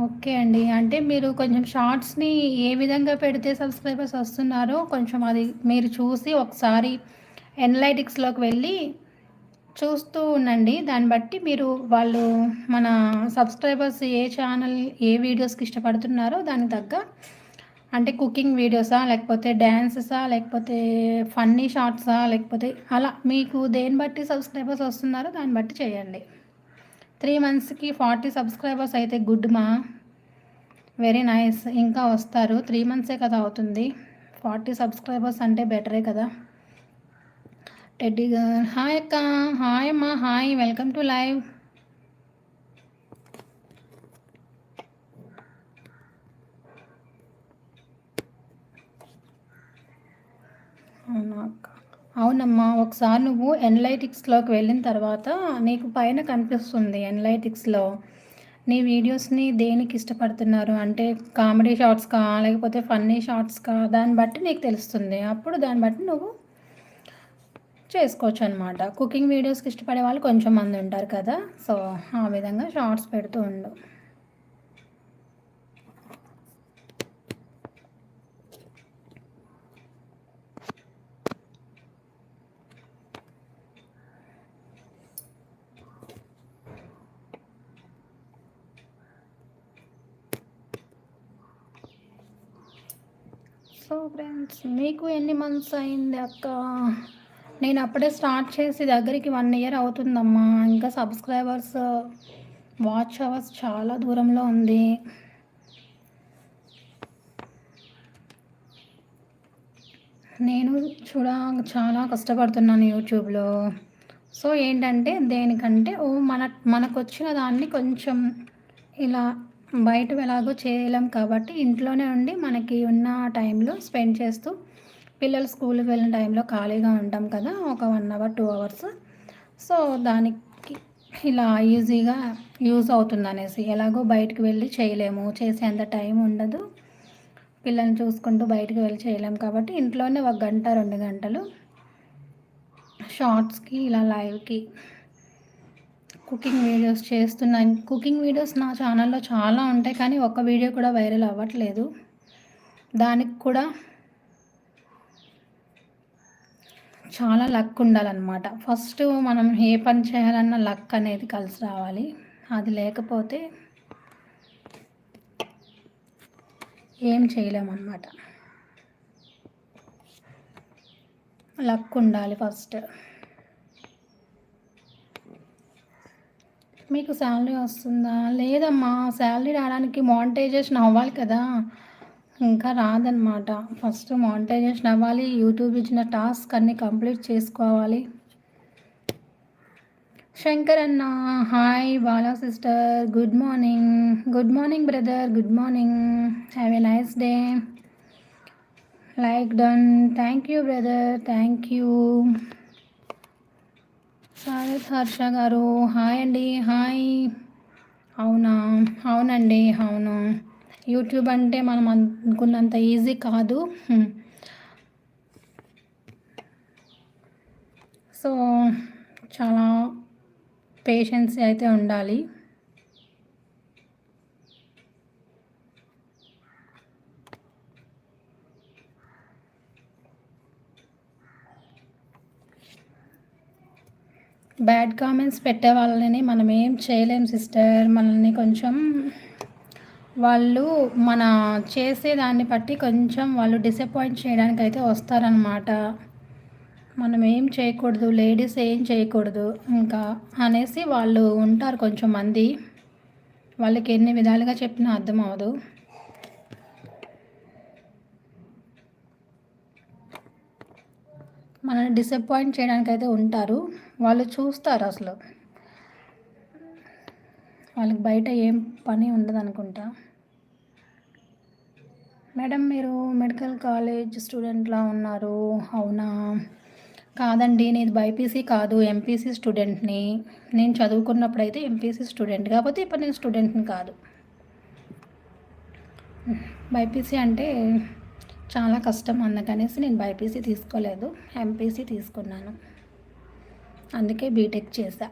Okay అండి. అంటే మీరు కొంచెం షార్ట్స్‌ని ఏ విధంగా పెడితే సబ్‌స్క్రైబర్స్ వస్తున్నారో కొంచెం అది మీరు చూసి ఒకసారి ఎనలైటిక్స్‌లోకి వెళ్ళి చూస్తూ ఉండండి. దాన్ని బట్టి మీరు వాళ్ళు మన సబ్‌స్క్రైబర్స్ ఏ ఛానల్, ఏ వీడియోస్‌కి ఇష్టపడుతున్నారో దానికి తగ్గ అంటే కుకింగ్ వీడియోసా? లేకపోతే డాన్సెసా? లేకపోతే ఫన్నీ షార్ట్సా? లేకపోతే అలా మీకు దేన్ని బట్టి సబ్‌స్క్రైబర్స్ వస్తున్నారో దాన్ని బట్టి చేయండి. 3 మంత్స్‌కి 40 సబ్‌స్క్రైబర్స్ అయితే గుడ్ మా. Very nice. ఇంకా వస్తారు. 3 మంత్సే కదా అవుతుంది. 40 సబ్‌స్క్రైబర్స్ అంటే బెటరే కదా! టెడ్డీ గర్ల్ హాయ్ అక్క. హాయ్ అమ్మ. హాయ్. Welcome to live. అవునా అక్క. అవునమ్మా. ఒకసారి నువ్వు ఎనలైటిక్స్‌లోకి వెళ్ళిన తర్వాత నీకు పైన కనిపిస్తుంది ఎనలైటిక్స్‌లో. నీ వీడియోస్‌ని దేనికి ఇష్టపడుతున్నారు అంటే కామెడీ షార్ట్స్‌కా? లేకపోతే ఫన్నీ షార్ట్స్‌కా? దాన్ని బట్టి నీకు తెలుస్తుంది. అప్పుడు దాన్ని బట్టి నువ్వు చేసుకోవచ్చనమాట. కుకింగ్ వీడియోస్‌కి ఇష్టపడే వాళ్ళు కొంచెం మంది ఉంటారు కదా! సో, ఆ విధంగా షార్ట్స్ పెడుతూ ఉండు. సో ఫ్రెండ్స్, మీకు ఎన్ని మంత్స్ అయింది అక్క? నేను అప్పుడే స్టార్ట్ చేసి దగ్గరికి 1 ఇయర్ అవుతుందమ్మా. ఇంకా సబ్స్క్రైబర్స్, వాచ్ అవర్స్ చాలా దూరంలో ఉంది. నేను చాలా కష్టపడుతున్నాను యూట్యూబ్లో. సో ఏంటంటే దేనికంటే మనకొచ్చిన దాన్ని కొంచెం ఇలా బయట ఎలాగో చేయలేం కాబట్టి ఇంట్లోనే ఉండి మనకి ఉన్న టైంలో స్పెండ్ చేస్తూ పిల్లలు స్కూల్కి వెళ్ళిన టైంలో ఖాళీగా ఉంటాం కదా, ఒక 1 అవర్ 2 అవర్స్. సో దానికి ఇలా ఈజీగా యూజ్ అవుతుంది అనేసి. ఎలాగో బయటకు వెళ్ళి చేయలేము, చేసేంత టైం ఉండదు, పిల్లల్ని చూసుకుంటూ బయటకు వెళ్ళి చేయలేం కాబట్టి ఇంట్లోనే 1 గంట 2 గంటలు షార్ట్స్కి ఇలా లైవ్కి కుకింగ్ వీడియోస్ చేస్తున్నాను. కుకింగ్ వీడియోస్ నా ఛానల్లో చాలా ఉంటాయి కానీ ఒక్క వీడియో కూడా వైరల్ అవ్వట్లేదు. దానికి కూడా చాలా లక్ ఉండాలన్నమాట. ఫస్ట్ మనం ఏ పని చేయాలన్నా లక్ అనేది కలిసి రావాలి. అది లేకపోతే ఏం చేయలేమన్నమాట. లక్ ఉండాలి ఫస్ట్. మీకు శాలరీ వస్తుందా? లేదమ్మా. శాలరీ రావడానికి మానిటైజేషన్ అవ్వాలి కదా! ఇంకా రాదనమాట. ఫస్ట్ మానిటైజేషన్ అవ్వాలి. యూట్యూబ్ ఇచ్చిన టాస్క్ అన్నీ కంప్లీట్ చేసుకోవాలి. శంకర్ అన్న hi. Bala sister good morning. Good morning brother. Good morning. Have a nice day. Like done. Thank you brother. Thank you. Sagat Harsha గారు హాయ్ అండి. హాయ్. అవునా? అవునండి. అవును. యూట్యూబ్ అంటే మనం అనుకున్నంత ఈజీ కాదు. సో చాలా పేషెన్స్ అయితే ఉండాలి. బ్యాడ్ కామెంట్స్ పెట్టే వాళ్ళని మనం ఏం చేయలేం సిస్టర్. మనల్ని కొంచెం వాళ్ళు మన చేసేదాన్ని బట్టి కొంచెం వాళ్ళు డిసప్పాయింట్ చేయడానికి అయితే వస్తారనమాట. మనం ఏం చేయకూడదు, లేడీస్ ఏం చేయకూడదు ఇంకా అనేసి వాళ్ళు ఉంటారు కొంచెం మంది. వాళ్ళకి ఎన్ని విధాలుగా చెప్పినా అర్థం అవ్వదు. మనల్ని డిసప్పాయింట్ చేయడానికి అయితే ఉంటారు. వాళ్ళు చూస్తారు అసలు. వాళ్ళకి బయట ఏం పని ఉండదు అనుకుంటా. మేడం మీరు మెడికల్ కాలేజ్ స్టూడెంట్లా ఉన్నారు. అవునా? కాదండి, నేను బైపీసీ కాదు, ఎంపీసీ స్టూడెంట్ని. నేను చదువుకున్నప్పుడైతే ఎంపీసీ స్టూడెంట్, కాకపోతే ఇప్పుడు నేను స్టూడెంట్ని కాదు. బైపీసీ అంటే చాలా కష్టం అందుకనేసి నేను బైపీసీ తీసుకోలేదు, ఎంపీసీ తీసుకున్నాను. అందుకే బీటెక్ చేశా.